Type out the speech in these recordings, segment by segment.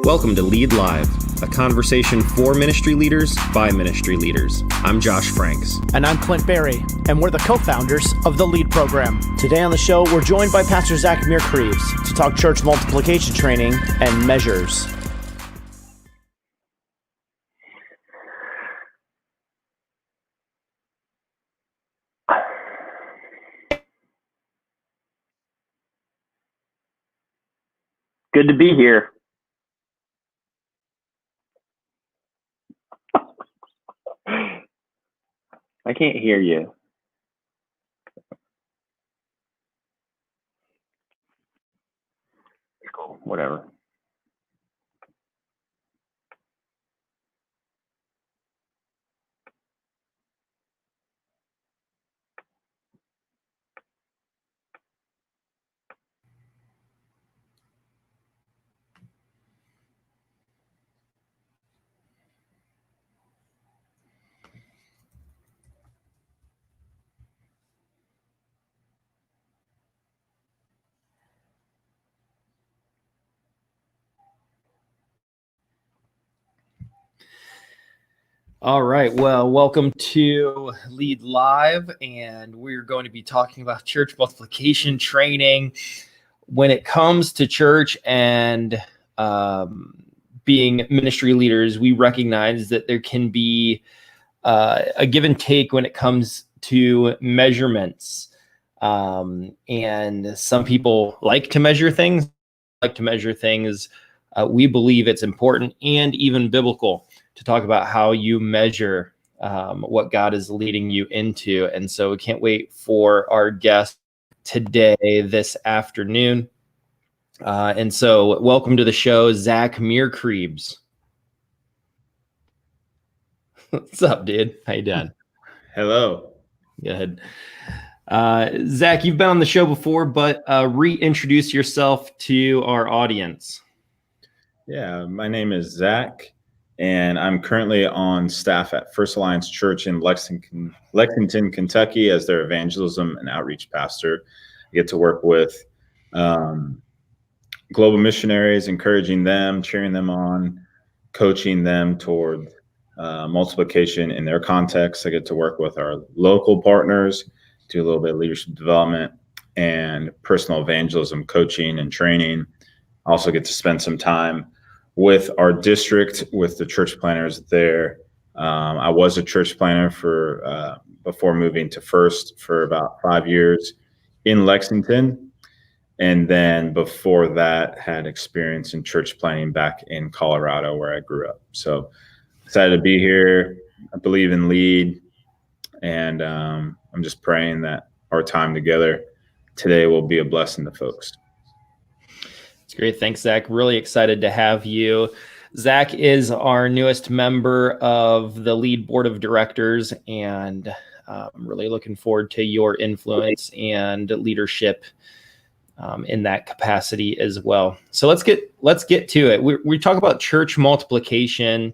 Welcome to Lead Live, a conversation for ministry leaders by ministry leaders. I'm Josh Franks. And I'm Clint Berry, and we're the co-founders of the Lead program. Today on the show, we're joined by Pastor Zach Meerkreebs to talk church multiplication training and measures. Good to be here. I can't hear you. Cool. Whatever. All right. Well, welcome to Lead Live, and we're going to be talking about church multiplication training. When it comes to church and being ministry leaders, we recognize that there can be a give and take when it comes to measurements. And some people like to measure things. We believe it's important and even biblical to talk about how you measure what God is leading you into. And so we can't wait for our guest today, this afternoon. And so welcome to the show, Zach Meerkreebs. What's up, dude? How you doing? Hello. Good. Zach, you've been on the show before, but reintroduce yourself to our audience. Yeah, my name is Zach, and I'm currently on staff at First Alliance Church in Lexington, Kentucky, as their evangelism and outreach pastor. I get to work with global missionaries, encouraging them, cheering them on, coaching them toward multiplication in their context. I get to work with our local partners, do a little bit of leadership development and personal evangelism coaching and training. I also get to spend some time with our district, with the church planners there. I was a church planner for before moving to First for about 5 years in Lexington. And then before that, had experience in church planning back in Colorado, where I grew up. So excited to be here. I believe in Lead. And I'm just praying that our time together today will be a blessing to folks. It's great. Thanks, Zach. Really excited to have you. Zach is our newest member of the Lead Board of Directors, and I'm really looking forward to your influence and leadership in that capacity as well. So let's get to it. We talk about church multiplication.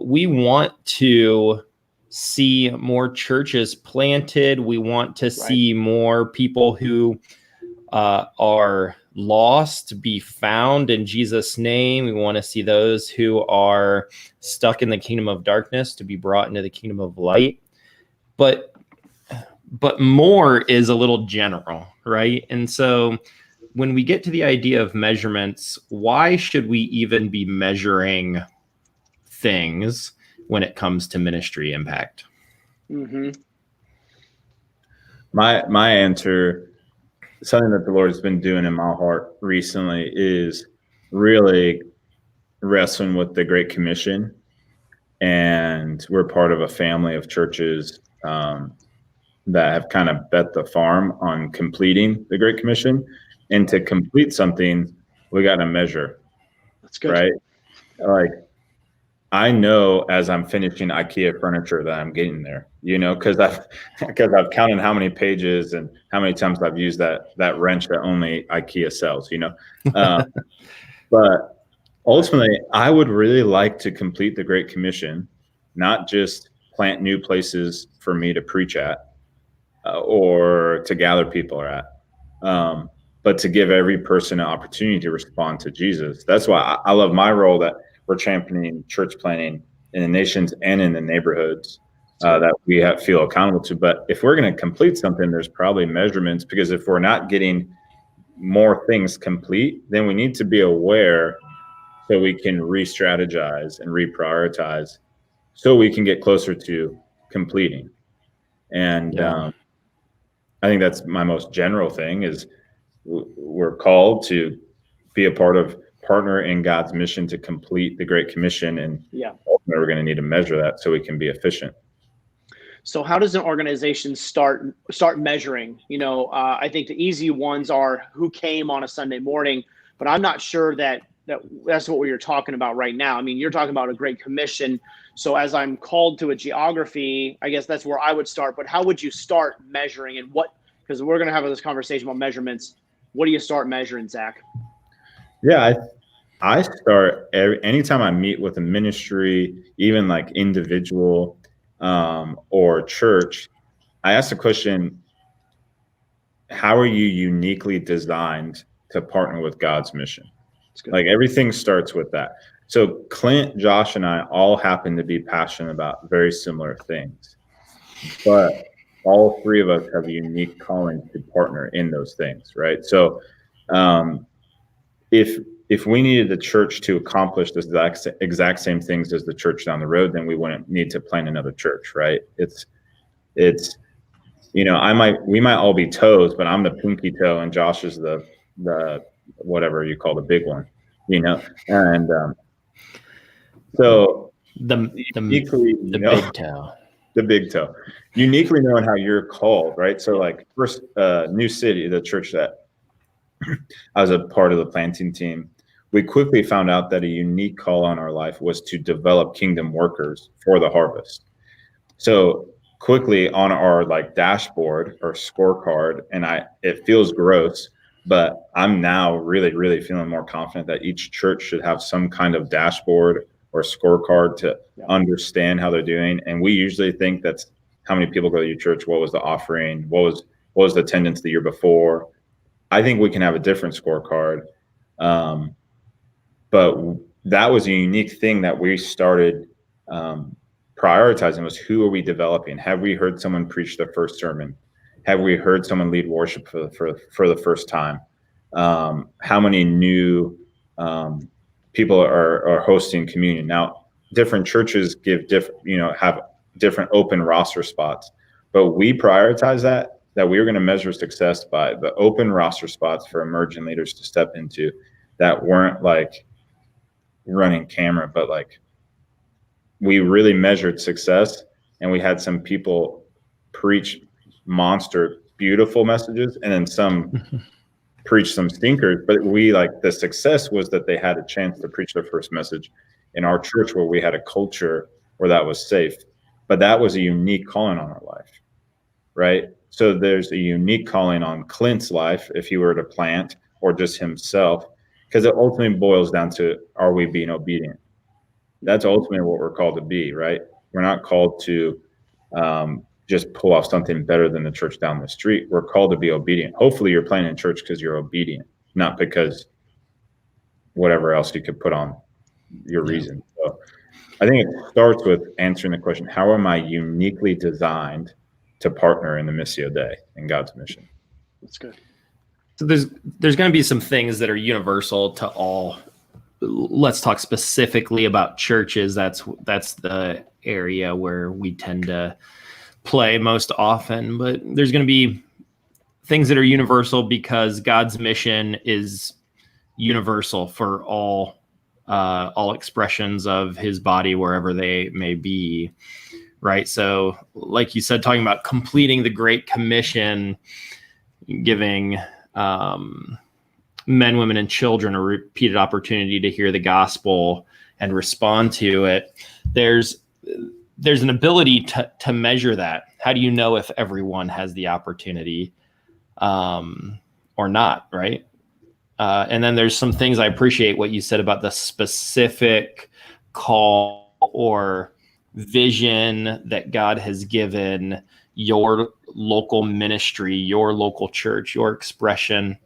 We want to see more churches planted. We want to see more people who are lost be found in Jesus' name. We want to see those who are stuck in the kingdom of darkness to be brought into the kingdom of light. But more is a little general, right? And so when we get to the idea of measurements, why should we even be measuring things when it comes to ministry impact? Mm-hmm. My answer, something that the Lord has been doing in my heart recently, is really wrestling with the Great Commission. And we're part of a family of churches that have kind of bet the farm on completing the Great Commission. And to complete something, we got to measure. That's good. Right? Like, I know as I'm finishing IKEA furniture that I'm getting there, because I've counted how many pages and how many times I've used that wrench that only IKEA sells, But ultimately, I would really like to complete the Great Commission, not just plant new places for me to preach at or to gather people at, but to give every person an opportunity to respond to Jesus. That's why I love my role, that we're championing church planting in the nations and in the neighborhoods that we feel accountable to. But if we're going to complete something, there's probably measurements, because if we're not getting more things complete, then we need to be aware so we can re-strategize and reprioritize so we can get closer to completing. And I think that's my most general thing, is we're called to be a part of, partner in God's mission to complete the Great Commission. And ultimately we're going to need to measure that so we can be efficient. So how does an organization start measuring? I think the easy ones are who came on a Sunday morning, but I'm not sure that's what you're talking about right now. I mean, you're talking about a Great Commission. So as I'm called to a geography, I guess that's where I would start. But how would you start measuring, and what, because we're going to have this conversation about measurements. What do you start measuring, Zach? Yeah, I start anytime I meet with a ministry, even like individual or church, I ask the question, how are you uniquely designed to partner with God's mission? Like, everything starts with that. So Clint, Josh, and I all happen to be passionate about very similar things, but all three of us have a unique calling to partner in those things, right? So if we needed the church to accomplish the exact same things as the church down the road, then we wouldn't need to plant another church, right? It's we might all be toes, but I'm the pinky toe and Josh is the whatever you call the big one, and so the big toe. The big toe. Uniquely knowing how you're called, right? So like first New City, the church that I was a part of the planting team, we quickly found out that a unique call on our life was to develop kingdom workers for the harvest. So quickly on our dashboard or scorecard, and it feels gross, but I'm now really, really feeling more confident that each church should have some kind of dashboard or scorecard to understand how they're doing. And we usually think that's how many people go to your church, what was the offering, what was the attendance the year before. I think we can have a different scorecard. But that was a unique thing that we started prioritizing, was who are we developing? Have we heard someone preach their first sermon? Have we heard someone lead worship for the first time? How many new people are hosting communion? Now, different churches give have different open roster spots, but we prioritize that we were going to measure success by the open roster spots for emerging leaders to step into that weren't like running camera, but like we really measured success, and we had some people preach monster beautiful messages and then some preach some stinkers, but the success was that they had a chance to preach their first message in our church, where we had a culture where that was safe. But that was a unique calling on our life, right? So there's a unique calling on Clint's life if he were to plant, or just himself, because it ultimately boils down to, are we being obedient? That's ultimately what we're called to be, right? We're not called to just pull off something better than the church down the street. We're called to be obedient. Hopefully you're planting church because you're obedient, not because whatever else you could put on your reason. So I think it starts with answering the question, how am I uniquely designed to partner in the Missio Dei, in God's mission? That's good. So there's going to be some things that are universal to all. Let's talk specifically about churches. That's the area where we tend to play most often, but there's going to be things that are universal because God's mission is universal for all expressions of his body, wherever they may be, right? So like you said, talking about completing the Great Commission, giving men, women, and children a repeated opportunity to hear the gospel and respond to it. There's an ability to measure that. How do you know if everyone has the opportunity or not, right? And then there's some things I appreciate what you said about the specific call or vision that God has given your local ministry, your local church, your expression.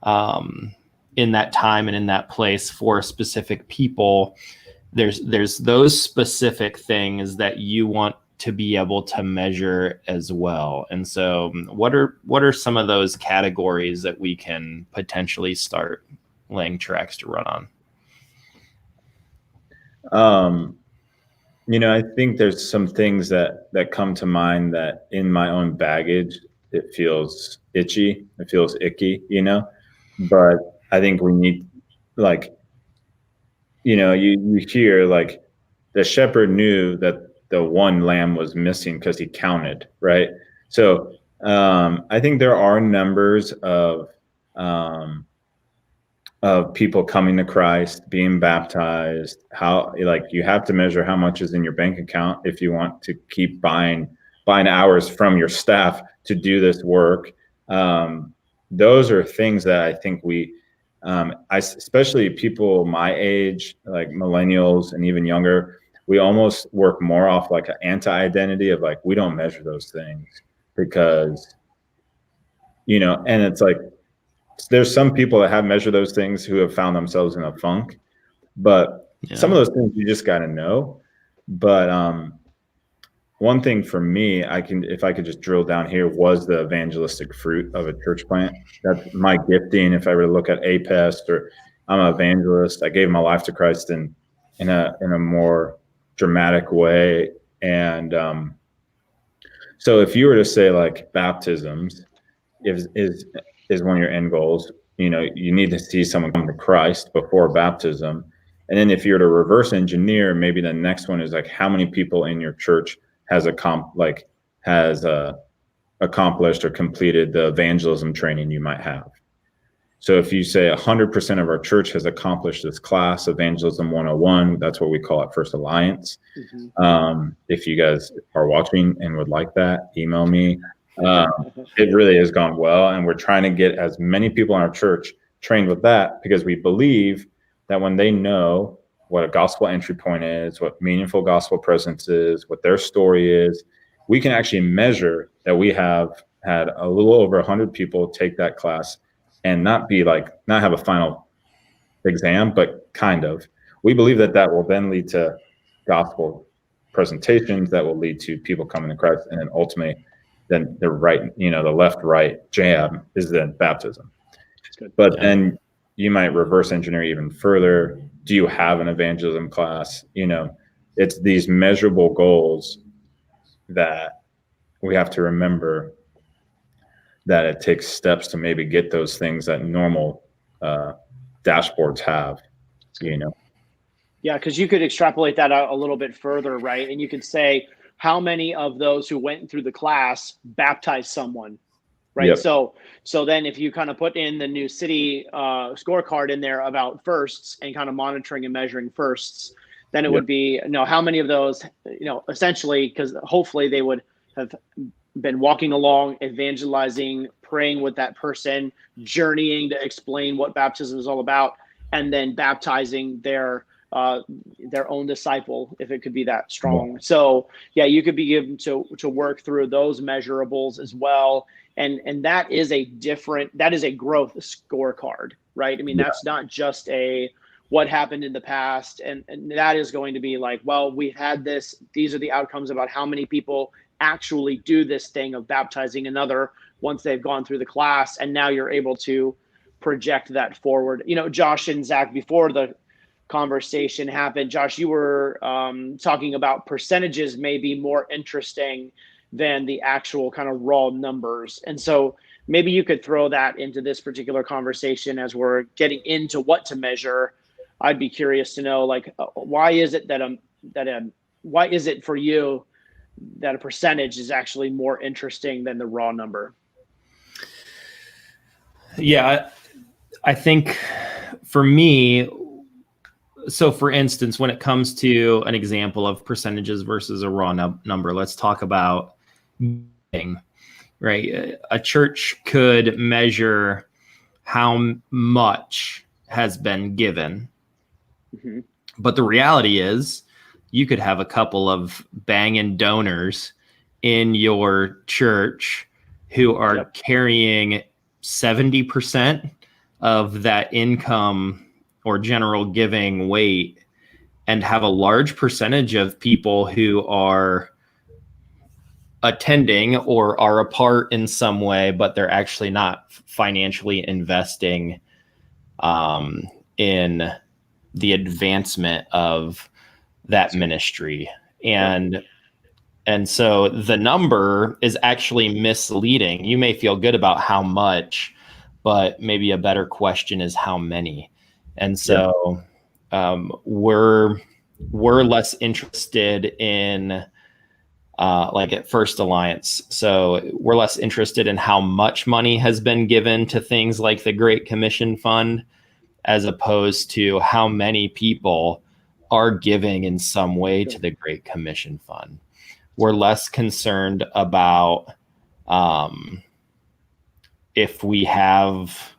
in that time and in that place for specific people, there's those specific things that you want to be able to measure as well. And so what are some of those categories that we can potentially start laying tracks to run on? I think there's some things that come to mind that in my own baggage, it feels itchy, it feels icky, but I think we need, like, you hear, like, the shepherd knew that the one lamb was missing because he counted, right? So I think there are numbers of people coming to Christ, being baptized. How, like, you have to measure how much is in your bank account if you want to keep buying hours from your staff to do this work. Those are things that I think especially people my age, like millennials and even younger, we almost work more off like an anti-identity of, like, we don't measure those things because, and it's like, there's some people that have measured those things who have found themselves in a funk, but some of those things you just got to know. But one thing for me, if I could just drill down here, was the evangelistic fruit of a church plant. That's my gifting. If I were to look at APEST, or I'm an evangelist, I gave my life to Christ in a more dramatic way. And so if you were to say, like, baptisms is one of your end goals, you need to see someone come to Christ before baptism. And then if you're to reverse engineer, maybe the next one is, like, how many people in your church has accomplished or completed the evangelism training you might have. So if you say 100% of our church has accomplished this class, Evangelism 101, that's what we call it, First Alliance. Mm-hmm. If you guys are watching and would like that, email me. It really has gone well, and we're trying to get as many people in our church trained with that, because we believe that when they know what a gospel entry point is, what meaningful gospel presence is, what their story is, we can actually measure that we have had a little over 100 people take that class and not have a final exam, but kind of. We believe that will then lead to gospel presentations that will lead to people coming to Christ, and then ultimately, then the left-right jab is then baptism. But then you might reverse engineer even further. Do you have an evangelism class? It's these measurable goals that we have to remember, that it takes steps to maybe get those things that normal dashboards have, Yeah, because you could extrapolate that out a little bit further, right? And you could say, how many of those who went through the class baptized someone, right? Yep. So then if you kind of put in the new city scorecard in there about firsts and kind of monitoring and measuring firsts, then it would be, how many of those, essentially, because hopefully they would have been walking along, evangelizing, praying with that person, journeying to explain what baptism is all about, and then baptizing their own disciple, if it could be that strong. Yeah. So you could be given to work through those measurables as well. And that is a growth scorecard, right? I mean, that's not just what happened in the past. And that is going to be like, well, we had this, these are the outcomes about how many people actually do this thing of baptizing another once they've gone through the class. And now you're able to project that forward. Josh and Zach, before the conversation happened, Josh, you were talking about percentages may be more interesting than the actual kind of raw numbers. And so maybe you could throw that into this particular conversation as we're getting into what to measure. I'd be curious to know, like, why is it why is it for you that a percentage is actually more interesting than the raw number? Yeah, I think for me, so for instance, when it comes to an example of percentages versus a raw number, let's talk about giving, right? A church could measure how much has been given. Mm-hmm. But the reality is, you could have a couple of banging donors in your church who are carrying 70% of that income or general giving weight and have a large percentage of people who are attending or are a part in some way, but they're actually not financially investing in the advancement of that ministry. And so the number is actually misleading. You may feel good about how much, but maybe a better question is how many. And so we're less interested in like at First Alliance. So we're less interested in how much money has been given to things like the Great Commission Fund, as opposed to how many people are giving in some way to the Great Commission Fund. We're less concerned about if we have,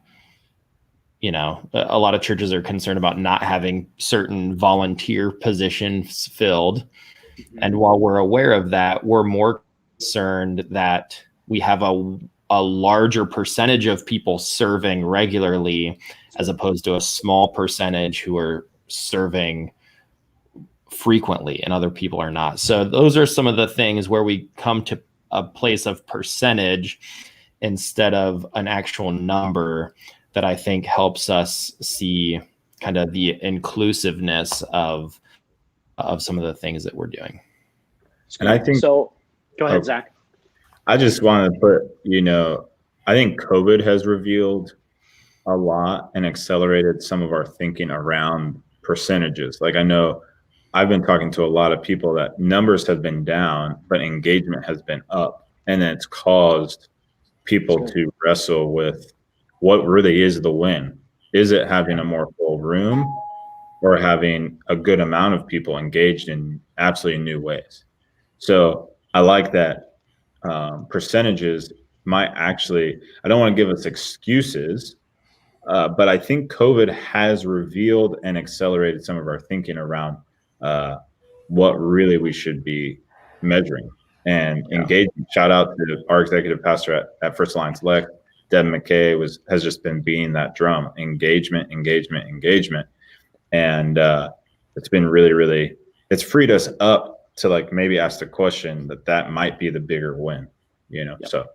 a lot of churches are concerned about not having certain volunteer positions filled. And while we're aware of that, we're more concerned that we have a larger percentage of people serving regularly as opposed to a small percentage who are serving frequently and other people are not. So those are some of the things where we come to a place of percentage instead of an actual number that I think helps us see kind of the inclusiveness of some of the things that we're doing. And I think so. Go ahead, Zach. I just want to put, I think COVID has revealed a lot and accelerated some of our thinking around percentages. Like I know I've been talking to a lot of people that numbers have been down, but engagement has been up. And it's caused people to wrestle with what really is the win. Is it having a more full room or having a good amount of people engaged in absolutely new ways? So I like that percentages might actually, I don't want to give us excuses, but I think COVID has revealed and accelerated some of our thinking around what really we should be measuring and engaging. Shout out to our executive pastor at First Alliance Lec, Deb McKay, has just been beating that drum, engagement. And it's been really, really, it's freed us up to like maybe ask the question that might be the bigger win, so.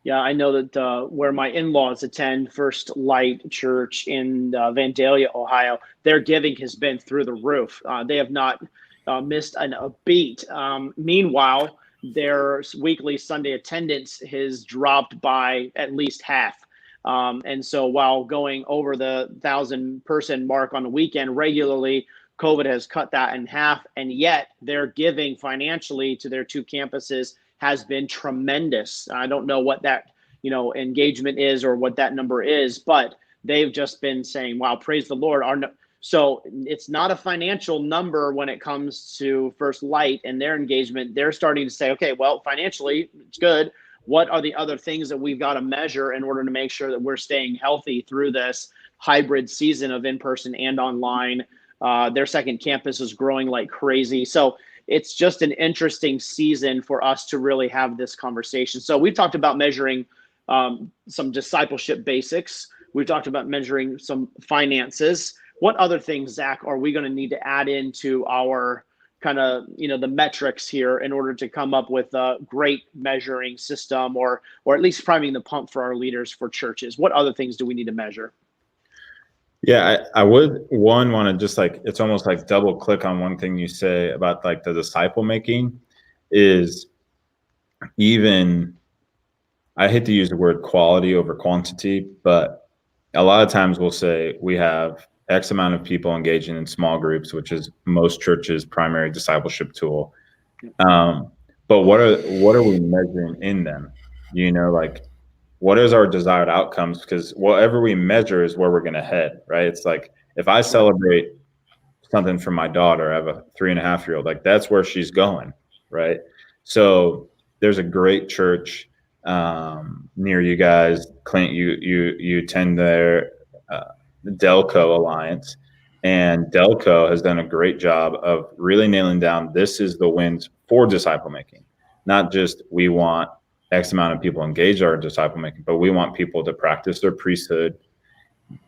Yeah, I know that where my in-laws attend First Light Church in Vandalia, Ohio, their giving has been through the roof. They have not missed a beat. Meanwhile, their weekly Sunday attendance has dropped by at least half. And so while going over the 1,000-person mark on the weekend regularly, COVID has cut that in half. And yet their giving financially to their two campuses has been tremendous. I don't know what that, engagement is or what that number is, but they've just been saying, wow, praise the Lord. So it's not a financial number when it comes to First Light and their engagement. They're starting to say, okay, well, financially it's good. What are the other things that we've got to measure in order to make sure that we're staying healthy through this hybrid season of in-person and online? Their second campus is growing like crazy. So it's just an interesting season for us to really have this conversation. So we've talked about measuring some discipleship basics. We've talked about measuring some finances. What other things, Zach, are we going to need to add into our kind of, the metrics here in order to come up with a great measuring system or at least priming the pump for our leaders for churches? What other things do we need to measure? Yeah, I would want to just it's almost like double click on one thing you say about like the disciple making is even, I hate to use the word quality over quantity, but a lot of times we'll say we have X amount of people engaging in small groups, which is most churches' primary discipleship tool. But what are we measuring in them? What is our desired outcomes? Because whatever we measure is where we're going to head, right? It's like if I celebrate something for my daughter, I have a 3.5-year-old, like that's where she's going, right? So there's a great church near you guys, Clint. You attend there, the Delco Alliance, and Delco has done a great job of really nailing down this is the wins for disciple making, not just we want X amount of people engage our disciple making, but we want people to practice their priesthood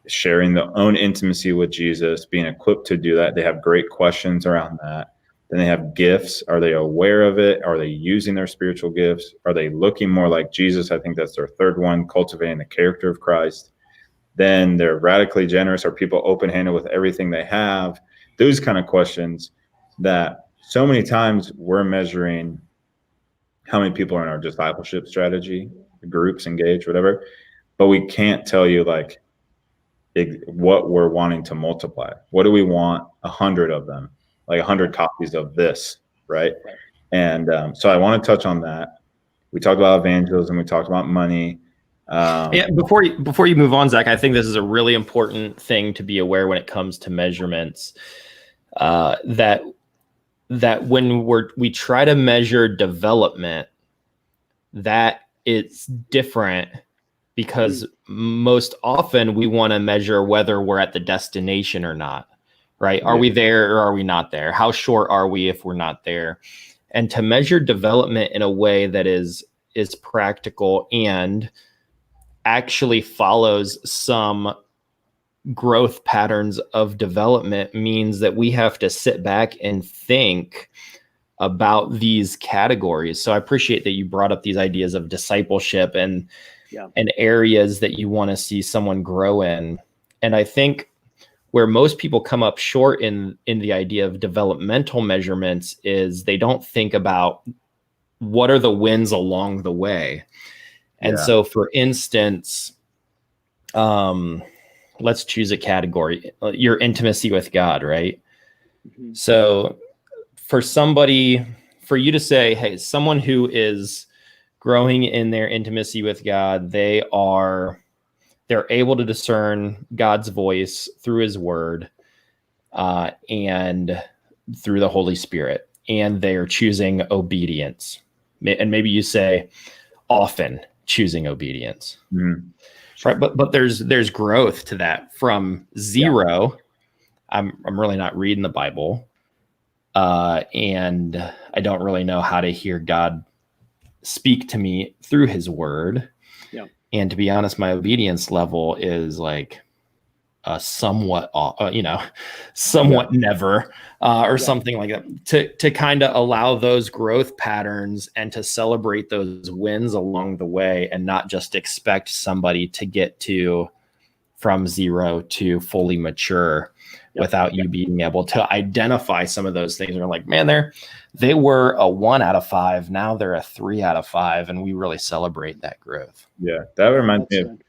sharing their own intimacy with Jesus, being equipped to do that. They have great questions around that. Then they have gifts. Are they aware of it? Are they using their spiritual gifts? Are they looking more like Jesus? I think that's their third one, cultivating the character of Christ. Then they're radically generous. Are people open-handed with everything they have? Those kind of questions that so many times we're measuring how many people are in our discipleship strategy, groups engaged, whatever, but we can't tell you like what we're wanting to multiply. What do we want? 100 of them, like 100 copies of this, right? And so I want to touch on that. We talked about evangelism. We talked about money. Yeah, before you move on, Zach, I think this is a really important thing to be aware when it comes to measurements. That when we try to measure development, that it's different, because most often we want to measure whether we're at the destination or not, right? Are we there or are we not there? How short are we if we're not there? And to measure development in a way that is practical and actually follows some growth patterns of development means that we have to sit back and think about these categories. So I appreciate that you brought up these ideas of discipleship and areas that you want to see someone grow in. And I think where most people come up short in the idea of developmental measurements is they don't think about what are the wins along the way. And so, for instance, let's choose a category, your intimacy with God, right? Mm-hmm. So for you to say, hey, someone who is growing in their intimacy with God, they're able to discern God's voice through his word and through the Holy Spirit, and they're choosing obedience. And maybe you say often choosing obedience. Mm-hmm. Right. But there's growth to that from zero. I'm really not reading the Bible. And I don't really know how to hear God speak to me through his word. Yeah. And to be honest, my obedience level is like somewhat never, or something like that, to kind of allow those growth patterns and to celebrate those wins along the way, and not just expect somebody to get to from zero to fully mature without you being able to identify some of those things. They're like, man, they were a 1 out of 5. Now they're a 3 out of 5. And we really celebrate that growth. Yeah. That reminds me of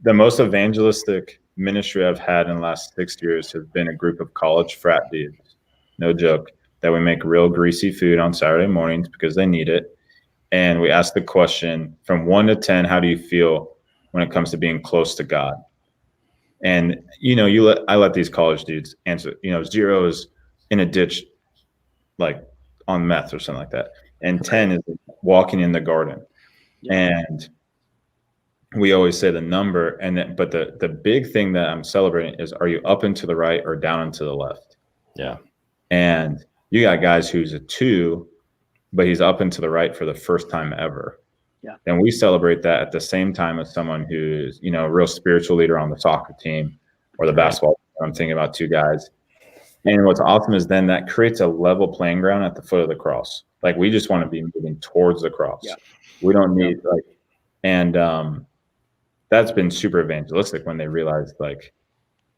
the most evangelistic ministry I've had in the last 6 years has been a group of college frat dudes. No joke. That we make real greasy food on Saturday mornings because they need it. And we ask the question from 1 to 10, how do you feel when it comes to being close to God? And, I let these college dudes answer, 0 is in a ditch, like on meth or something like that. And 10 is walking in the garden. And we always say the number, but the big thing that I'm celebrating is, are you up and to the right or down and to the left? Yeah. And you got guys who's a 2, but he's up and to the right for the first time ever. Yeah. And we celebrate that at the same time as someone who's, a real spiritual leader on the soccer team or the basketball team. I'm thinking about 2 guys. And what's awesome is then that creates a level playing ground at the foot of the cross. Like, we just want to be moving towards the cross. Yeah. We don't need that's been super evangelistic when they realized,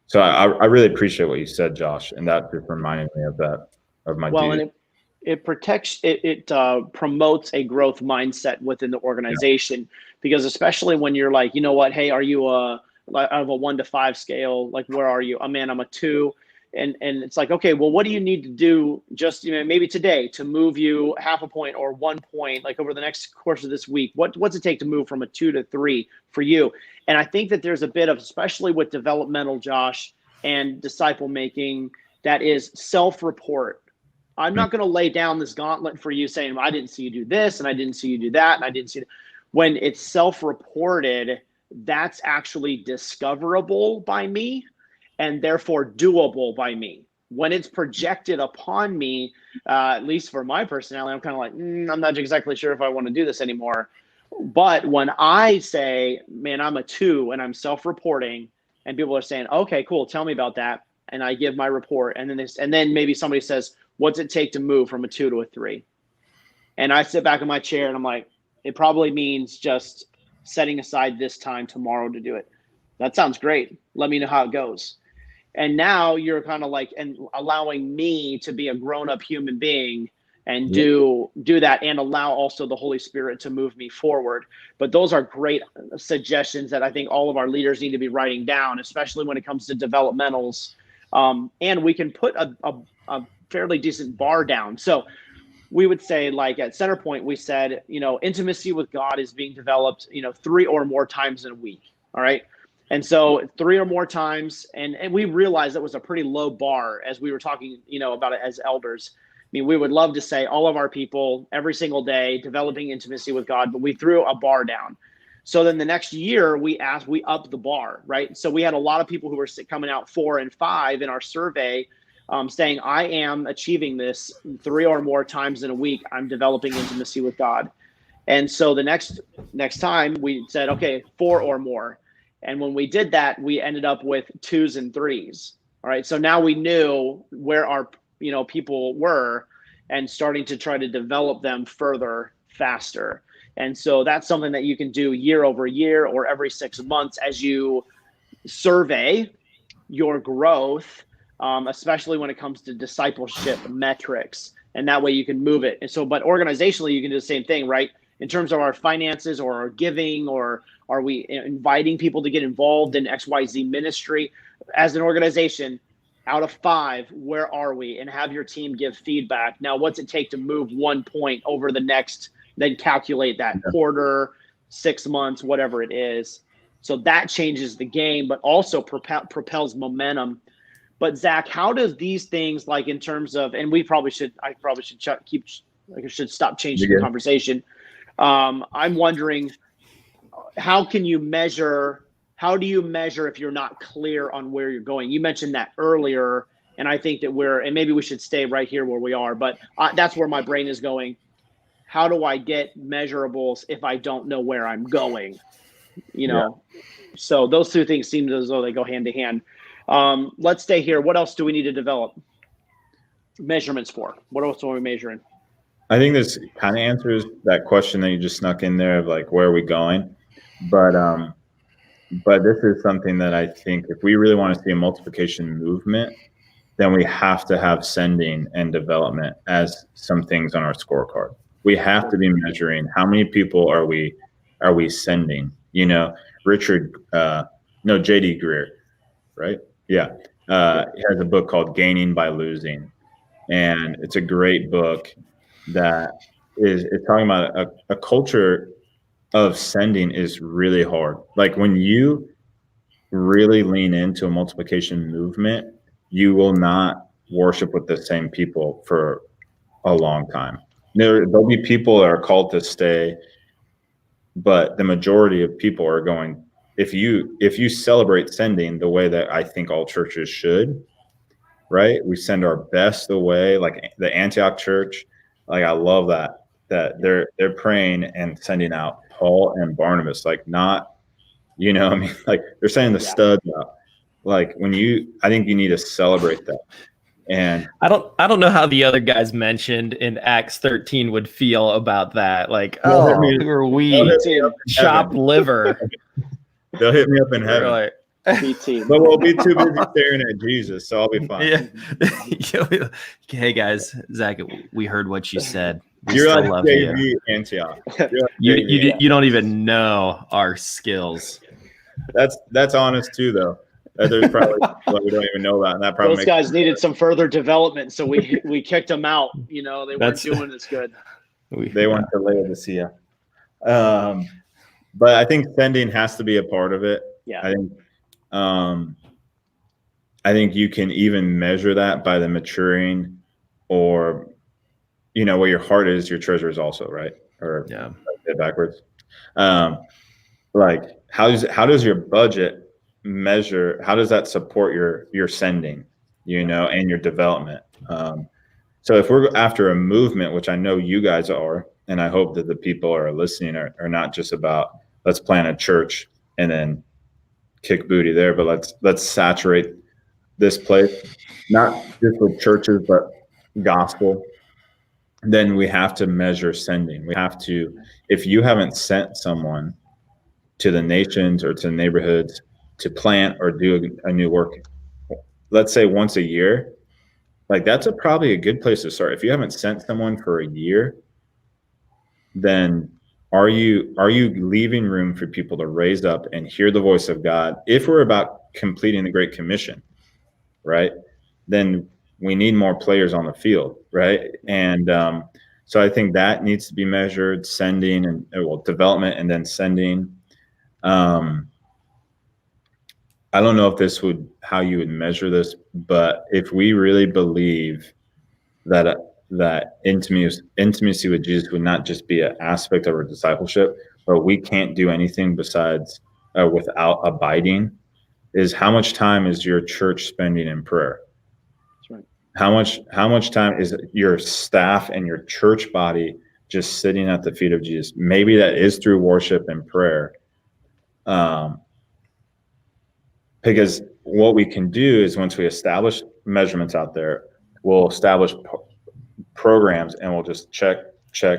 so I really appreciate what you said, Josh. And that just reminded me of that, of my duty. And it protects, it promotes a growth mindset within the organization, because especially when you're like, you know what, hey, are you out of a 1 to 5 scale? Like, where are you? Oh man, I'm a 2. And it's like, okay, well, what do you need to do just, maybe today to move you half a point or 1 point, like over the next course of this week? What's it take to move from a 2 to 3 for you? And I think that there's a bit of, especially with developmental, Josh, and disciple making, that is self-report. I'm not going to lay down this gauntlet for you saying, I didn't see you do this, and I didn't see you do that, and I didn't see that. When it's self-reported, that's actually discoverable by me, and therefore doable by me. When it's projected upon me, at least for my personality, I'm kind of like, I'm not exactly sure if I want to do this anymore. But when I say, man, I'm a 2 and I'm self-reporting and people are saying, okay, cool, tell me about that. And I give my report, and then maybe somebody says, what's it take to move from a 2 to a 3? And I sit back in my chair and I'm like, it probably means just setting aside this time tomorrow to do it. That sounds great. Let me know how it goes. And now you're kind of like, and allowing me to be a grown-up human being and do that, and allow also the Holy Spirit to move me forward. But those are great suggestions that I think all of our leaders need to be writing down, especially when it comes to developmentals. And we can put a fairly decent bar down. So we would say, like at Centerpoint, we said, intimacy with God is being developed, 3 or more times in a week. All right. And so 3 or more times. And we realized that was a pretty low bar as we were talking, about it as elders. I mean, we would love to say all of our people every single day developing intimacy with God, but we threw a bar down. So then the next year we upped the bar, right? So we had a lot of people who were coming out 4 and 5 in our survey, saying, I am achieving this 3 or more times in a week. I'm developing intimacy with God. And so the next time we said, okay, 4 or more. And when we did that, we ended up with 2s and 3s. All right. So now we knew where our people were, and starting to try to develop them further, faster. And so that's something that you can do year over year or every 6 months as you survey your growth, especially when it comes to discipleship metrics. And that way you can move it. And so, but organizationally, you can do the same thing, right? In terms of our finances or our giving, or are we inviting people to get involved in XYZ ministry? As an organization, out of 5, where are we? And have your team give feedback. Now, what's it take to move 1 point over the next, then calculate that quarter, 6 months, whatever it is. So that changes the game, but also propels momentum. But Zach, how does these things, like in terms of, and I probably should stop changing the conversation. I'm wondering, how do you measure if you're not clear on where you're going? You mentioned that earlier, and I think that and maybe we should stay right here where we are, but that's where my brain is going. How do I get measurables if I don't know where I'm going? So those 2 things seem as though they go hand to hand. Let's stay here. What else do we need to develop measurements for? What else are we measuring? I think this kind of answers that question that you just snuck in there of like, where are we going? But this is something that I think if we really want to see a multiplication movement, then we have to have sending and development as some things on our scorecard. We have to be measuring how many people are we sending. JD Greer, right? Yeah. He has a book called Gaining by Losing. And it's a great book that is talking about a culture of sending is really hard. Like when you really lean into a multiplication movement, you will not worship with the same people for a long time. There'll be people that are called to stay, but the majority of people are going, if you celebrate sending the way that I think all churches should, right? We send our best away, like the Antioch church. Like I love that they're praying and sending out Paul and Barnabas, like not, like they're sending the studs out. Like I think you need to celebrate that. And I don't know how the other guys mentioned in Acts 13 would feel about that. Like, who are we? Chopped liver. They'll hit me up in heaven. Like, but we'll be too busy staring at Jesus, so I'll be fine. Yeah. Hey guys, Zach, we heard what you said. You're like JV Antioch. You don't even know our skills. That's honest too, though. There's probably what we don't even know about, and that probably those guys needed some further development, so we kicked them out. They weren't doing as good. They went to Laodicea. But I think sending has to be a part of it. Yeah. I think you can even measure that by the maturing, or where your heart is, your treasure is also, right? Or backwards. Like how does your budget measure? How does that support your sending, and your development? So if we're after a movement, which I know you guys are, and I hope that the people are listening are not just about let's plant a church and then kick booty there, but let's saturate this place, not just with churches, but gospel. Then we have to measure sending. We have to, if you haven't sent someone to the nations or to the neighborhoods to plant or do a new work, let's say once a year, like that's probably a good place to start. If you haven't sent someone for a year, then are you leaving room for people to raise up and hear the voice of God? If we're about completing the Great Commission, right, then we need more players on the field, right? And so I think that needs to be measured, sending and development and then sending. I don't know if this would how you would measure this, but if we really believe that intimacy with Jesus would not just be an aspect of our discipleship, but we can't do anything besides without abiding, is how much time is your church spending in prayer? That's right. How much time is your staff and your church body just sitting at the feet of Jesus? Maybe that is through worship and prayer. Because what we can do is once we establish measurements out there, we'll establish programs and we'll just check.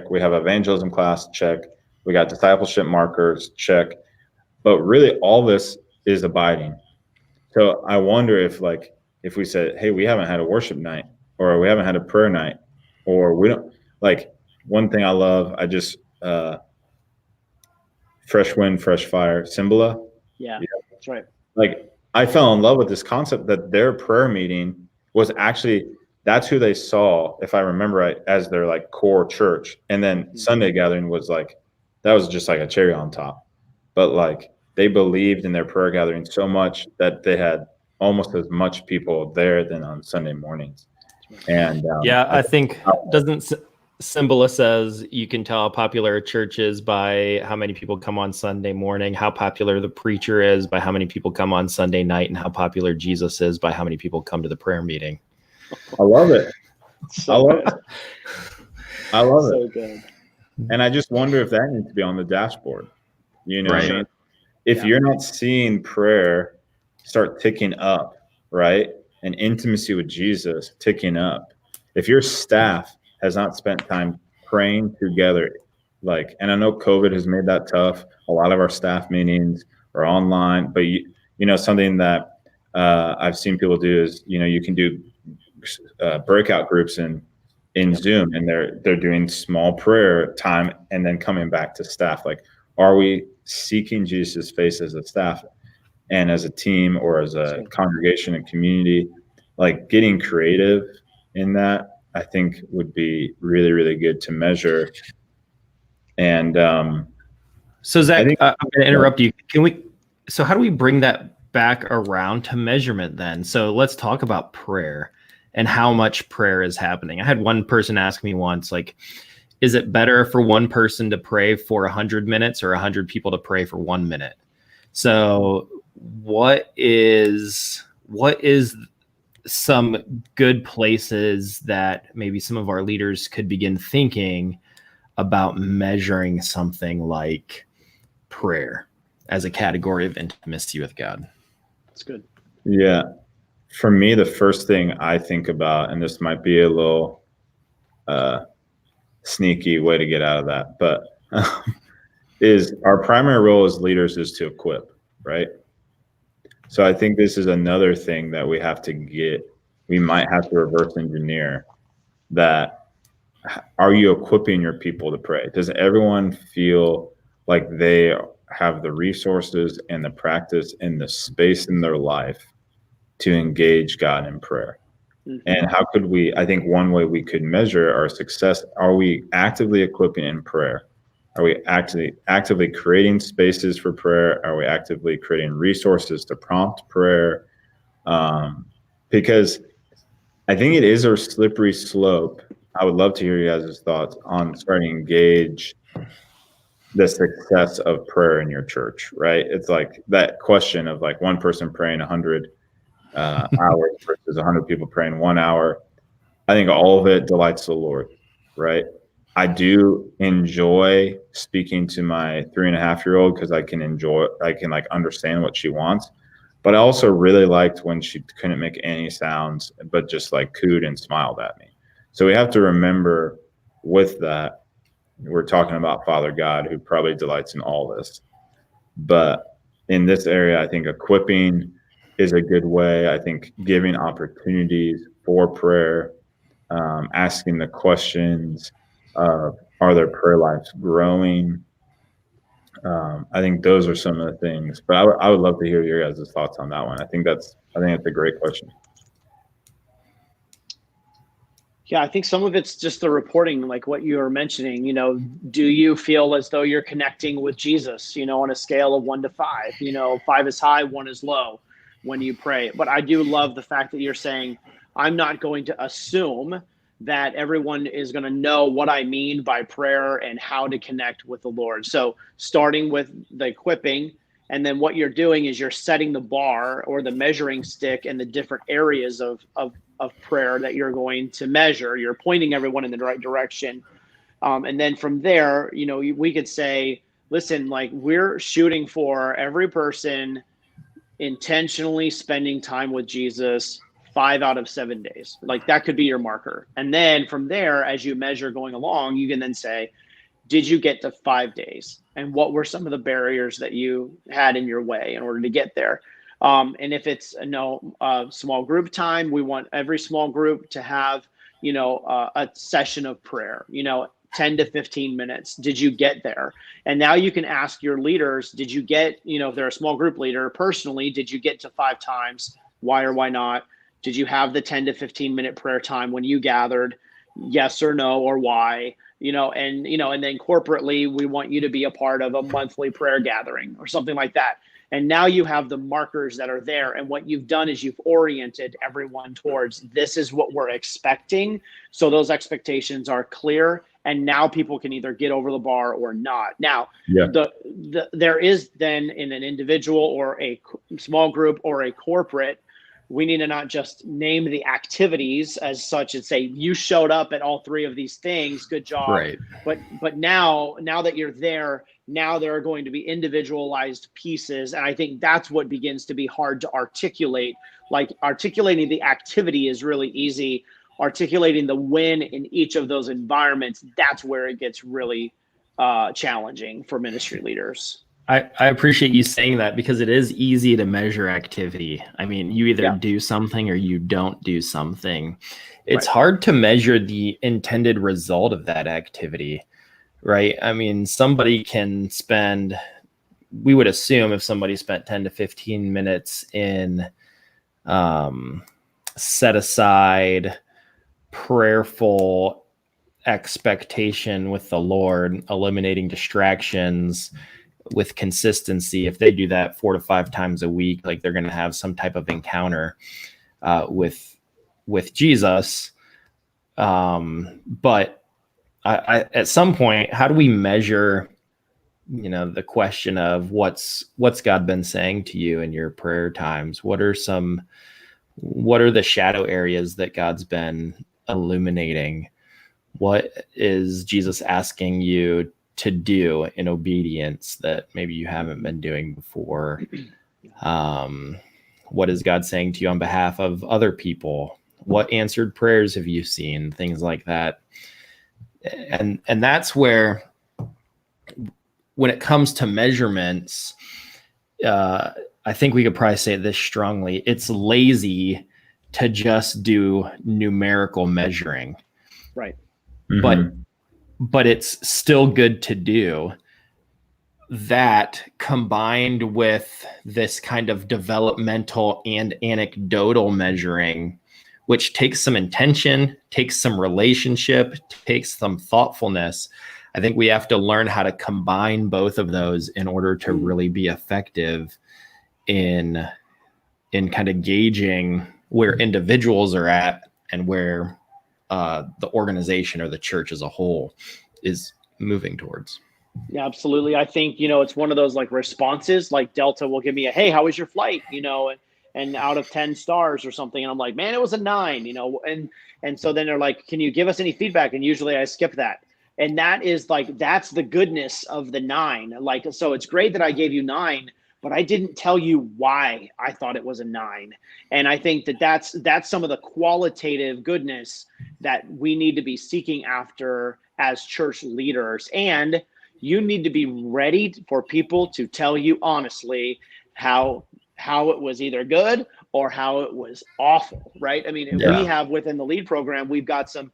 We have evangelism class, check. We got discipleship markers, check. But really all this is abiding. So I wonder if we said, hey, we haven't had a worship night, or we haven't had a prayer night, or we don't, like, one thing I love, I just fresh wind, fresh fire, Cymbala. Yeah, that's right. Like, I fell in love with this concept that their prayer meeting was actually, that's who they saw, if I remember right, as their like core church. And then Sunday gathering was like, that was just like a cherry on top. But like, they believed in their prayer gathering so much that they had almost as much people there than on Sunday mornings. And I think doesn't Symbol says you can tell how popular a church is by how many people come on Sunday morning, how popular the preacher is by how many people come on Sunday night, and how popular Jesus is by how many people come to the prayer meeting. I love it. I love so it. Good. And I just wonder if that needs to be on the dashboard. You know, Right. what I mean? If you're not seeing prayer start ticking up, right, and intimacy with Jesus ticking up, if your staff has not spent time praying together, like, and I know COVID has made that tough. A lot of our staff meetings are online, but you know, something that I've seen people do is, you know, you can do breakout groups in Zoom, and they're doing small prayer time and then coming back to staff. Like, are we seeking Jesus' face as a staff and as a team or as a congregation and community? Like, getting creative in that, I think, would be really, really good to measure. And so Zach, I'm going to interrupt you. So how do we bring that back around to measurement then? So let's talk about prayer and how much prayer is happening. I had one person ask me once, like, is it better for one person to pray for 100 minutes or 100 people to pray for 1 minute? So what is some good places that maybe some of our leaders could begin thinking about measuring something like prayer as a category of intimacy with God? That's good. Yeah. For me, the first thing I think about, and this might be a little sneaky way to get out of that, but is our primary role as leaders is to equip, right? So I think this is another thing that we have to we might have to reverse engineer that. Are you equipping your people to pray? Does everyone feel like they have the resources and the practice and the space in their life to engage God in prayer? Mm-hmm. And how could I think one way we could measure our success, are we actively equipping in prayer? Are we actively creating spaces for prayer? Are we actively creating resources to prompt prayer? Because I think it is a slippery slope. I would love to hear you guys' thoughts on starting to engage the success of prayer in your church, right? It's like that question of like one person praying 100 hours versus 100 people praying 1 hour. I think all of it delights the Lord, right? I do enjoy speaking to my 3.5-year-old because I can like understand what she wants. But I also really liked when she couldn't make any sounds, but just like cooed and smiled at me. So we have to remember with that, we're talking about Father God, who probably delights in all this. But in this area, I think equipping is a good way. I think giving opportunities for prayer, asking the questions of, are their prayer lives growing? I think those are some of the things, but I would love to hear your guys' thoughts on that one. I think that's a great question. Yeah, I think some of it's just the reporting, like what you were mentioning. Do you feel as though you're connecting with Jesus, on a scale of 1 to 5? 5 is high, 1 is low when you pray. But I do love the fact that you're saying, I'm not going to assume that everyone is going to know what I mean by prayer and how to connect with the Lord. So starting with the equipping, and then what you're doing is you're setting the bar or the measuring stick in the different areas of prayer that you're going to measure. You're pointing everyone in the right direction. And then from there, we could say, listen, like we're shooting for every person intentionally spending time with Jesus 5 out of 7 days. Like that could be your marker. And then from there, as you measure going along, you can then say, did you get to 5 days? And what were some of the barriers that you had in your way in order to get there? And if it's small group time, we want every small group to have, a session of prayer, 10 to 15 minutes. Did you get there? And now you can ask your leaders, did you get, if they're a small group leader personally, did you get to 5 times? Why or why not? Did you have the 10 to 15 minute prayer time when you gathered? Yes or no, or why? And then corporately, we want you to be a part of a monthly prayer gathering or something like that. And now you have the markers that are there. And what you've done is you've oriented everyone towards this is what we're expecting. So those expectations are clear. And now people can either get over the bar or not. Now, there is then in an individual or a small group or a corporate, we need to not just name the activities as such and say, you showed up at all 3 of these things. Good job. Right. But now that you're there, now there are going to be individualized pieces. And I think that's what begins to be hard to articulate. Like articulating the activity is really easy. Articulating the win in each of those environments, that's where it gets really challenging for ministry leaders. I appreciate you saying that because it is easy to measure activity. I mean, you either do something or you don't do something. It's hard to measure the intended result of that activity, right? I mean, we would assume if somebody spent 10 to 15 minutes in set aside, prayerful expectation with the Lord, eliminating distractions, with consistency, if they do that 4 to 5 times a week, like they're going to have some type of encounter with Jesus. But I at some point, how do we measure, the question of what's God been saying to you in your prayer times? What are the shadow areas that God's been illuminating? What is Jesus asking you to do in obedience that maybe you haven't been doing before? What is God saying to you on behalf of other people? What answered prayers have you seen? Things like that. And that's where, when it comes to measurements, I think we could probably say this strongly. It's lazy to just do numerical measuring. Right. Mm-hmm. But it's still good to do that, combined with this kind of developmental and anecdotal measuring, which takes some intention, takes some relationship, takes some thoughtfulness. I think we have to learn how to combine both of those in order to really be effective in kind of gauging where individuals are at and where the organization or the church as a whole is moving towards. Yeah, absolutely. I think, it's one of those like responses, like Delta will give me a, hey, how was your flight? And out of 10 stars or something. And I'm like, man, it was a 9, and so then they're like, can you give us any feedback? And usually I skip that. And that is like, that's the goodness of the 9. Like, so it's great that I gave you 9, but I didn't tell you why I thought it was a 9. And I think that that's some of the qualitative goodness that we need to be seeking after as church leaders. And you need to be ready for people to tell you honestly how it was either good or how it was awful, right? I mean, we have within the LEAD program, we've got some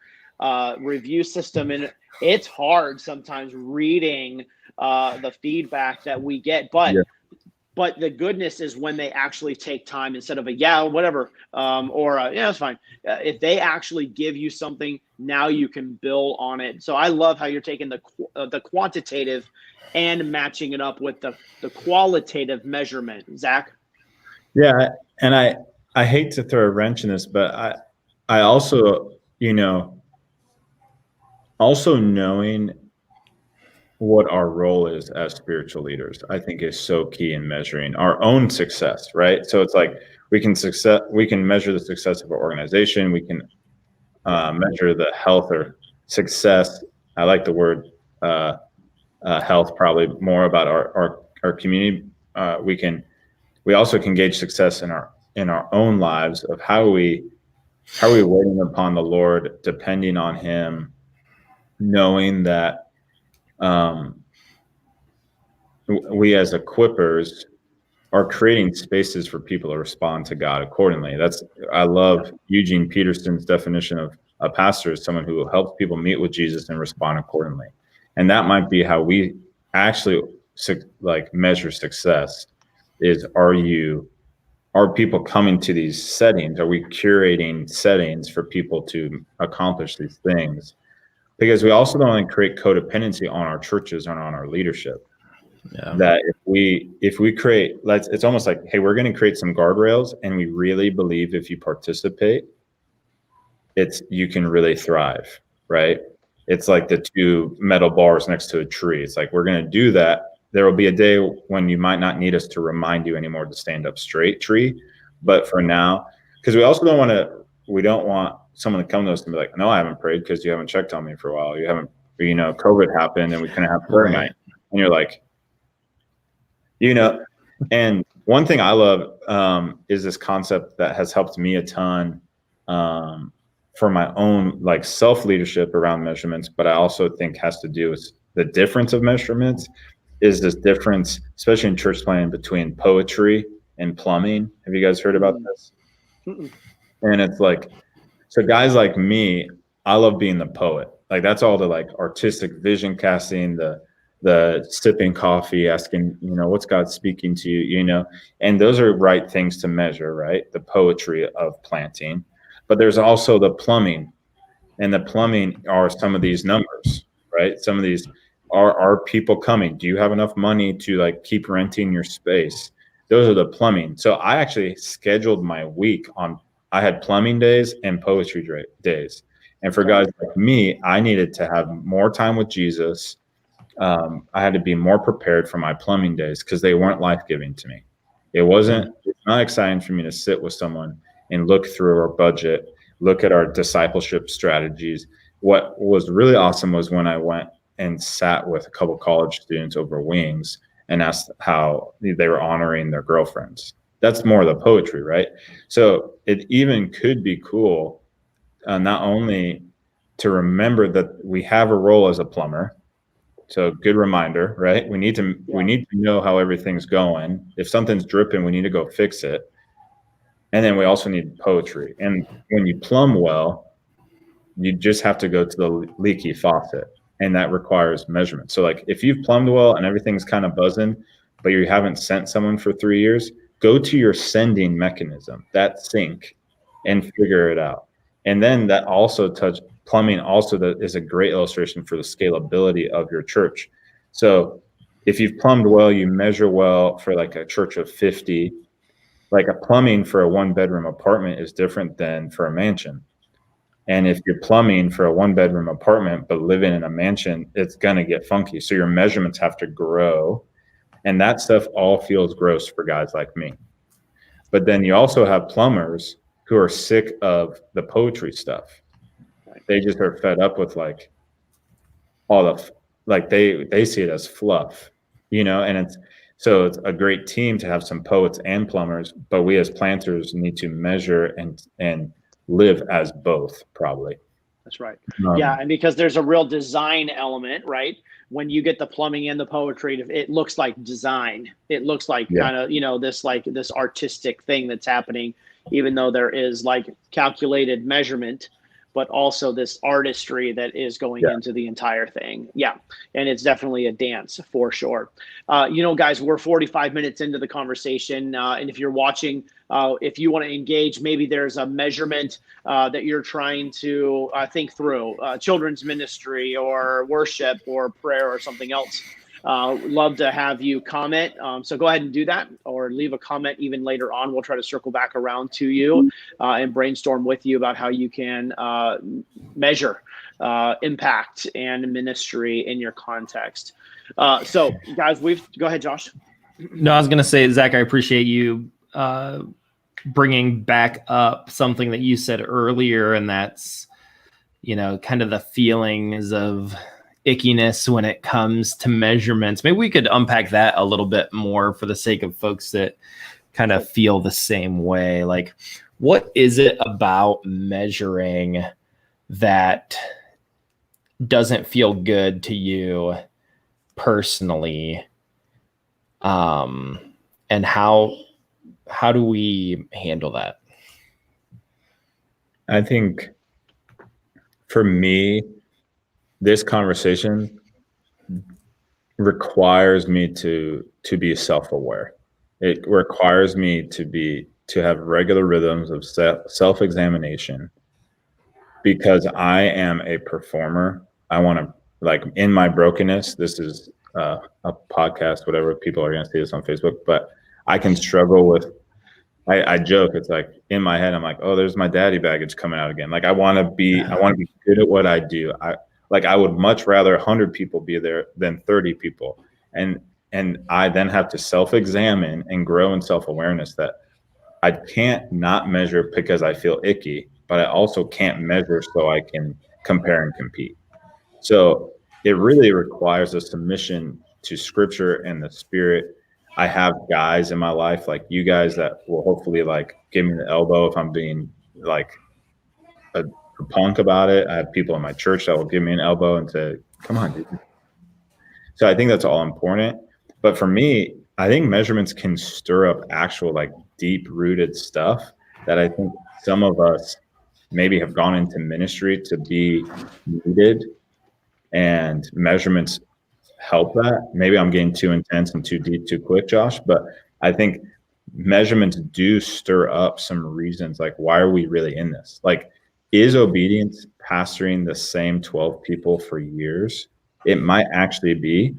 review system, and it's hard sometimes reading the feedback that we get, but the goodness is when they actually take time instead of a whatever, or yeah, it's fine. If they actually give you something, now you can build on it. So I love how you're taking the quantitative and matching it up with the qualitative measurement, Zach. Yeah, and I hate to throw a wrench in this, but I also, also knowing what our role is as spiritual leaders, I think is so key in measuring our own success, right? So it's like we can measure the success of our organization. We can measure the health or success. I like the word health, probably more about our community. We also can gauge success in our own lives of how are we waiting upon the Lord, depending on Him, knowing that we as equippers are creating spaces for people to respond to God accordingly. I love Eugene Peterson's definition of a pastor as someone who helps people meet with Jesus and respond accordingly. And that might be how we actually measure success is, are people coming to these settings? Are we curating settings for people to accomplish these things? Because we also don't want to create codependency on our churches and on our leadership. Yeah. That if we create, it's almost like, hey, we're going to create some guardrails, and we really believe if you participate, you can really thrive, right? It's like the 2 metal bars next to a tree. It's like, we're going to do that. There will be a day when you might not need us to remind you anymore to stand up straight, tree. But for now, because we also we don't want someone to come to us and be like, no, I haven't prayed because you haven't checked on me for a while. You haven't, COVID happened and we couldn't have prayer night. And you're like, and one thing I love is this concept that has helped me a ton for my own self-leadership around measurements, but I also think has to do with the difference of measurements. Is this difference, especially in church planning, between poetry and plumbing? Have you guys heard about this? Mm-mm. And it's like, so guys like me, I love being the poet. Like, that's all the artistic vision casting, the sipping coffee, asking, what's God speaking to you, and those are right things to measure, right? The poetry of planting. But there's also the plumbing, and the plumbing are some of these numbers, right? Some of these are people coming? Do you have enough money to keep renting your space? Those are the plumbing. So I actually scheduled my week I had plumbing days and poetry days. And for guys like me, I needed to have more time with Jesus. I had to be more prepared for my plumbing days because they weren't life-giving to me. It's not exciting for me to sit with someone and look through our budget, look at our discipleship strategies. What was really awesome was when I went and sat with a couple college students over wings and asked how they were honoring their girlfriends. That's more of the poetry, right? So it even could be cool, not only to remember that we have a role as a plumber. So good reminder, right? We need to know how everything's going. If something's dripping, we need to go fix it. And then we also need poetry. And when you plumb well, you just have to go to the leaky faucet, and that requires measurement. So if you've plumbed well and everything's kind of buzzing, but you haven't sent someone for 3 years, go to your sending mechanism, that sink, and figure it out. And then that also plumbing also is a great illustration for the scalability of your church. So if you've plumbed well, you measure well for a church of 50, a plumbing for a 1-bedroom apartment is different than for a mansion. And if you're plumbing for a 1-bedroom apartment, but living in a mansion, it's going to get funky. So your measurements have to grow. And that stuff all feels gross for guys like me. But then you also have plumbers who are sick of the poetry stuff. They just are fed up with all the, like they see it as fluff, and it's a great team to have some poets and plumbers, but we as planters need to measure and live as both, probably. That's right. Yeah, and because there's a real design element, right? When you get the plumbing and the poetry, it looks like design. It looks like kind of, this artistic thing that's happening, even though there is like calculated measurement, but also this artistry that is going into the entire thing. Yeah. And it's definitely a dance for sure. Guys, we're 45 minutes into the conversation. And if you're watching, if you want to engage, maybe there's a measurement that you're trying to think through, children's ministry or worship or prayer or something else. Love to have you comment. So go ahead and do that, or leave a comment even later on. We'll try to circle back around to you and brainstorm with you about how you can measure impact and ministry in your context. So guys, go ahead, Josh. No, I was going to say, Zach, I appreciate you bringing back up something that you said earlier, and that's, kind of the feelings of ickiness when it comes to measurements. Maybe we could unpack that a little bit more for the sake of folks that kind of feel the same way. Like, what is it about measuring that doesn't feel good to you personally? And how do we handle that? I think for me, this conversation requires me to be self-aware. It requires me to have regular rhythms of self-examination, because I am a performer. I want to, like, in my brokenness, this is a podcast, whatever, people are going to see this on Facebook, but I can struggle with, I joke, it's like in my head, I'm like, oh, there's my daddy baggage coming out again. Like, I want to be good at what I do. I would much rather 100 people be there than 30 people. And I then have to self-examine and grow in self-awareness that I can't not measure because I feel icky, but I also can't measure so I can compare and compete. So it really requires a submission to Scripture and the Spirit. I have guys in my life, like you guys, that will hopefully like give me the elbow if I'm being like a punk about it. I have people in my church that will give me an elbow and say, come on, dude. So I think that's all important. But for me, I think measurements can stir up actual like deep rooted stuff that I think some of us maybe have gone into ministry to be needed, and measurements help that. Maybe I'm getting too intense and too deep too quick, Josh, but I think measurements do stir up some reasons, like, why are we really in this? Like, is obedience pastoring the same 12 people for years? It might actually be.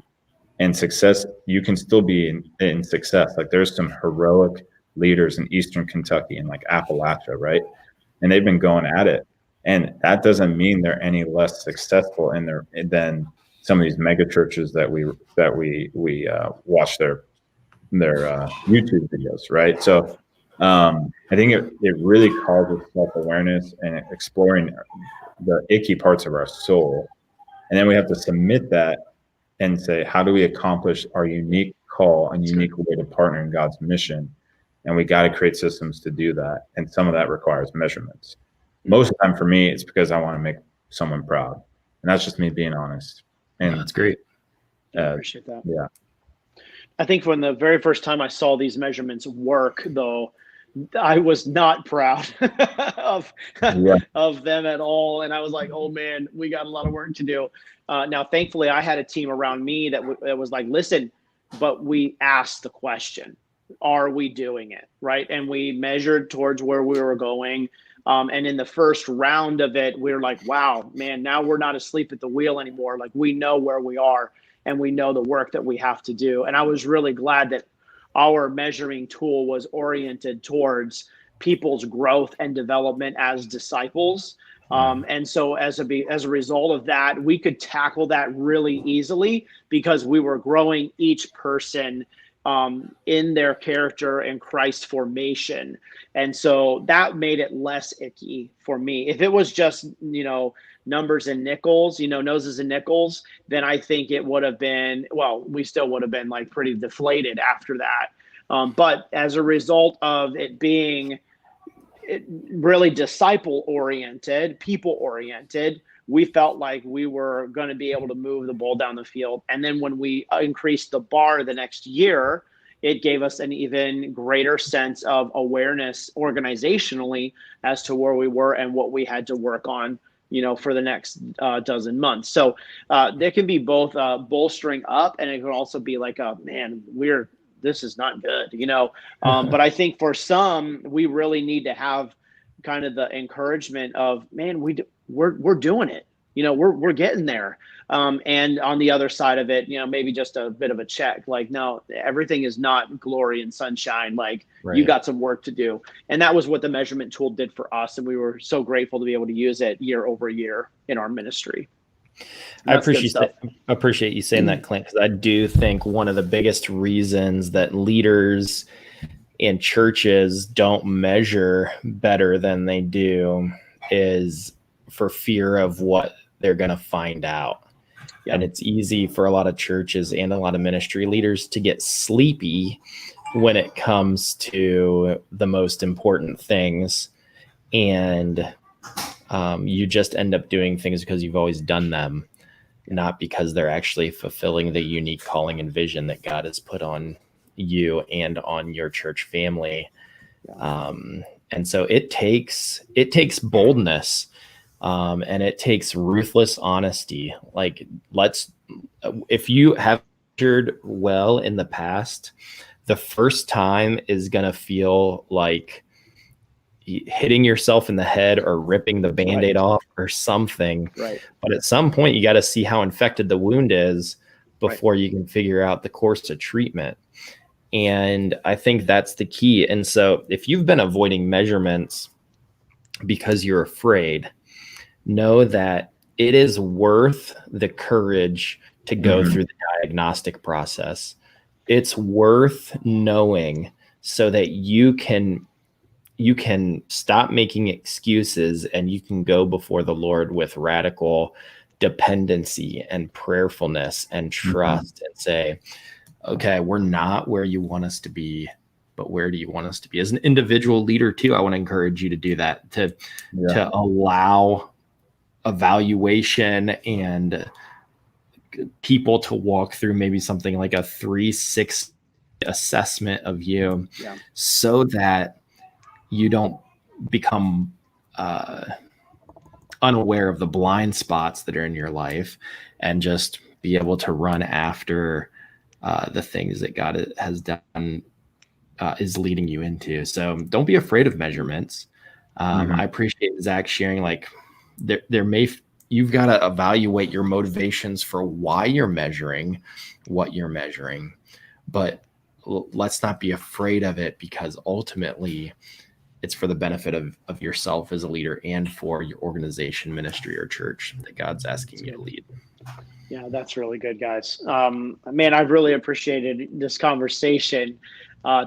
And success, you can still be in success. Like, there's some heroic leaders in Eastern Kentucky and like Appalachia, right? And they've been going at it. And that doesn't mean they're any less successful than some of these mega churches that we watch their YouTube videos, right? So I think it really calls us self-awareness and exploring the icky parts of our soul. And then we have to submit that and say, how do we accomplish our unique call and unique way to partner in God's mission? And we got to create systems to do that. And some of that requires measurements. Most of the time for me, it's because I want to make someone proud. And that's just me being honest. And that's great. I appreciate that. Yeah. I think when the very first time I saw these measurements work, though, I was not proud of them at all. And I was like, oh man, we got a lot of work to do. Now, thankfully, I had a team around me that was like, listen, but we asked the question, are we doing it? Right. And we measured towards where we were going. And in the first round of it, we were like, wow, man, now we're not asleep at the wheel anymore. Like, we know where we are and we know the work that we have to do. And I was really glad that our measuring tool was oriented towards people's growth and development as disciples. And so as a result of that, we could tackle that really easily because we were growing each person in their character and Christ formation. And so that made it less icky for me. If it was just, numbers and nickels, noses and nickels, then I think it would have been, well, we still would have been like pretty deflated after that. But as a result of it being really disciple oriented, people oriented, we felt like we were going to be able to move the ball down the field. And then when we increased the bar the next year, it gave us an even greater sense of awareness organizationally as to where we were and what we had to work on, for the next dozen months. So there can be both bolstering up, and it can also be like, man, this is not good, but I think for some, we really need to have kind of the encouragement of, man, we're doing it, we're getting there. And on the other side of it, maybe just a bit of a check, like, no, everything is not glory and sunshine. Like, Right. You got some work to do. And that was what the measurement tool did for us. And we were so grateful to be able to use it year over year in our ministry. I appreciate you saying that, Clint, because I do think one of the biggest reasons that leaders in churches don't measure better than they do is for fear of what they're going to find out. Yeah. And it's easy for a lot of churches and a lot of ministry leaders to get sleepy when it comes to the most important things. And you just end up doing things because you've always done them, not because they're actually fulfilling the unique calling and vision that God has put on you and on your church family. And so it takes boldness, and it takes ruthless honesty. Like, if you have measured well in the past, the first time is going to feel like hitting yourself in the head or ripping the Band-Aid off or something. Right. But at some point, you got to see how infected the wound is before you can figure out the course of treatment. And I think that's the key. And so if you've been avoiding measurements because you're afraid, know that it is worth the courage to go through the diagnostic process. It's worth knowing so that you can stop making excuses and you can go before the Lord with radical dependency and prayerfulness and trust and say, okay, we're not where you want us to be, but where do you want us to be? As an individual leader too, I want to encourage you to do that, to allow evaluation and people to walk through maybe something like a 360 assessment of you, so that you don't become unaware of the blind spots that are in your life and just be able to run after the things that God has done, is leading you into. So don't be afraid of measurements. I appreciate Zach sharing, like, you've got to evaluate your motivations for why you're measuring what you're measuring, but let's not be afraid of it, because ultimately it's for the benefit of yourself as a leader and for your organization, ministry, or church that God's asking you to lead. Yeah, that's really good, guys. Man, I've really appreciated this conversation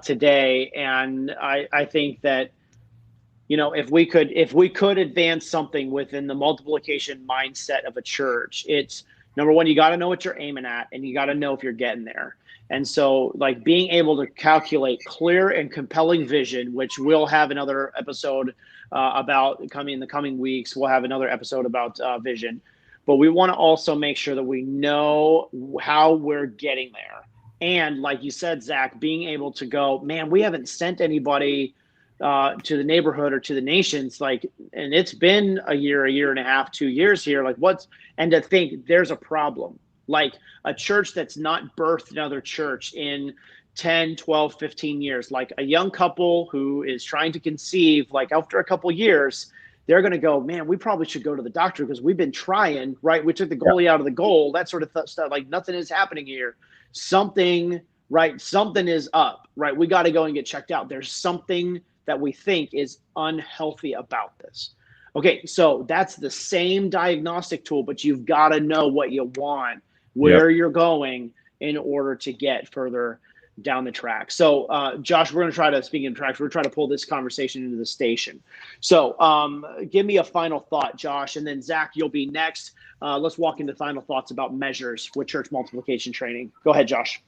today. And I think that, if we could advance something within the multiplication mindset of a church, it's, number one, you got to know what you're aiming at, and you got to know if you're getting there. And so, like, being able to calculate clear and compelling vision, which we'll have another episode about in the coming weeks. We'll have another episode about vision. But we want to also make sure that we know how we're getting there. And like you said, Zach, being able to go, man, we haven't sent anybody to the neighborhood or to the nations, and it's been a year and a half, 2 years here. And to think there's a problem, like a church that's not birthed another church in 10, 12, 15 years, like a young couple who is trying to conceive, like after a couple years, they're going to go, man, we probably should go to the doctor because we've been trying, right? We took the goalie out of the goal, that sort of stuff. Like, nothing is happening here. Something is up, right? We got to go and get checked out. There's something that we think is unhealthy about this. Okay, so that's the same diagnostic tool, but you've got to know what you want, where you're going in order to get further down the track. So, Josh, we're going to try to, speaking of tracks, we're trying to pull this conversation into the station. So give me a final thought, Josh, and then Zach, you'll be next. Let's walk into final thoughts about measures with church multiplication training. Go ahead, Josh.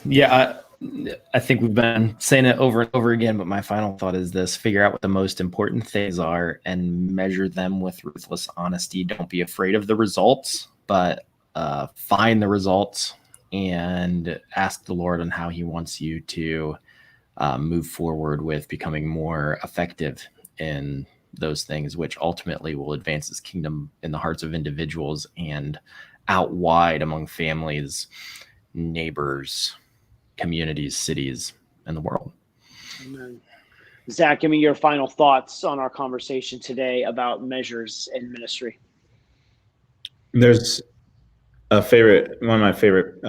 Yeah, I think we've been saying it over and over again, but my final thought is this: figure out what the most important things are and measure them with ruthless honesty. Don't be afraid of the results, but find the results and ask the Lord on how he wants you to move forward with becoming more effective in those things, which ultimately will advance his kingdom in the hearts of individuals and out wide among families, neighbors, communities, cities, and the world. Amen. Zach, give me your final thoughts on our conversation today about measures in ministry. There's one of my favorite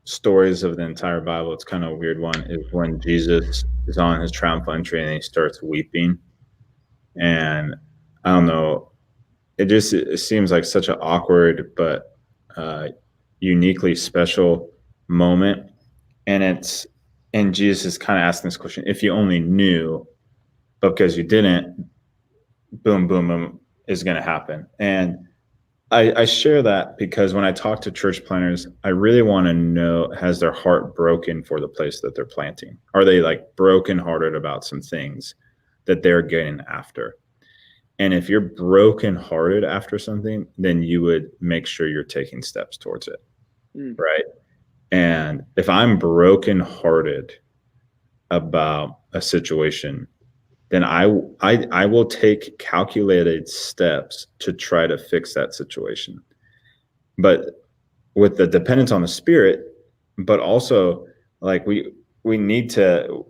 stories of the entire Bible. It's kind of a weird one, is when Jesus is on his triumphal entry and he starts weeping. And I don't know, it seems like such an awkward but uniquely special moment. And Jesus is kind of asking this question: if you only knew, but because you didn't, boom, boom, boom is going to happen. And I share that because when I talk to church planners, I really want to know, has their heart broken for the place that they're planting? Are they like brokenhearted about some things that they're getting after? And if you're brokenhearted after something, then you would make sure you're taking steps towards it. Right. And if I'm brokenhearted about a situation, then I will take calculated steps to try to fix that situation. But with the dependence on the Spirit, but also like we need to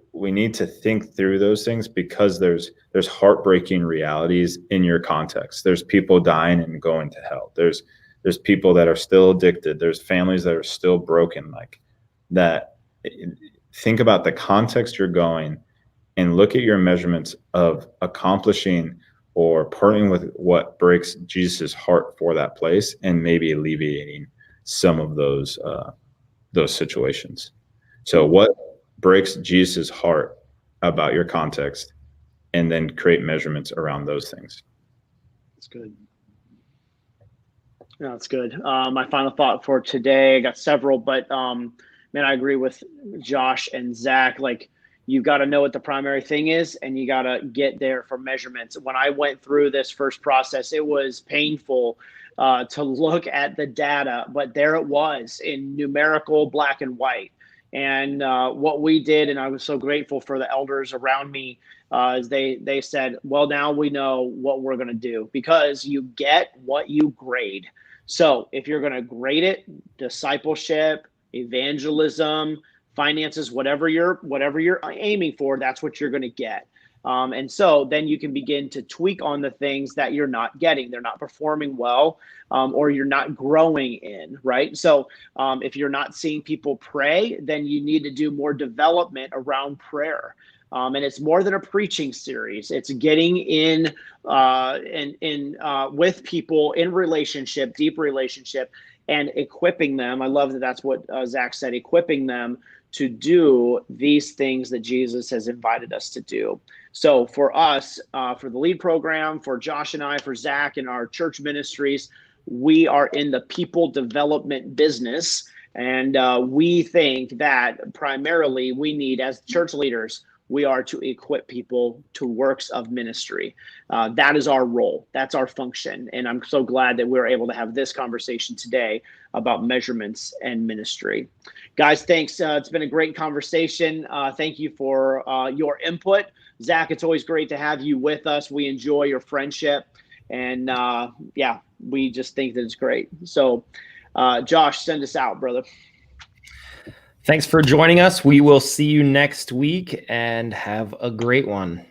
think through those things, because there's heartbreaking realities in your context. There's people dying and going to hell. There's people that are still addicted. There's families that are still broken. Like that. Think about the context you're going, and look at your measurements of accomplishing or partnering with what breaks Jesus' heart for that place, and maybe alleviating some of those situations. So what breaks Jesus' heart about your context, and then create measurements around those things. That's good. No, that's good. My final thought for today, I got several, but man, I agree with Josh and Zach. Like, you got to know what the primary thing is, and you got to get there for measurements. When I went through this first process, it was painful to look at the data, but there it was in numerical black and white. And what we did, and I was so grateful for the elders around me, is they said, well, now we know what we're going to do, because you get what you grade. So if you're going to grade it, discipleship, evangelism, finances, whatever you're aiming for, that's what you're going to get. And so then you can begin to tweak on the things that you're not getting. They're not performing well, or you're not growing in, right? So if you're not seeing people pray, then you need to do more development around prayer. And it's more than a preaching series. It's getting in with people in relationship, deep relationship, and equipping them. I love that that's what Zach said, equipping them to do these things that Jesus has invited us to do. So for us, for the LEAD program, for Josh and I, for Zach and our church ministries, we are in the people development business. And we think that primarily we need, as church leaders, we are to equip people to works of ministry. That is our role. That's our function. And I'm so glad that we're able to have this conversation today about measurements and ministry. Guys, thanks. It's been a great conversation. Thank you for your input. Zach, it's always great to have you with us. We enjoy your friendship. And yeah, we just think that it's great. So Josh, send us out, brother. Thanks for joining us. We will see you next week, and have a great one.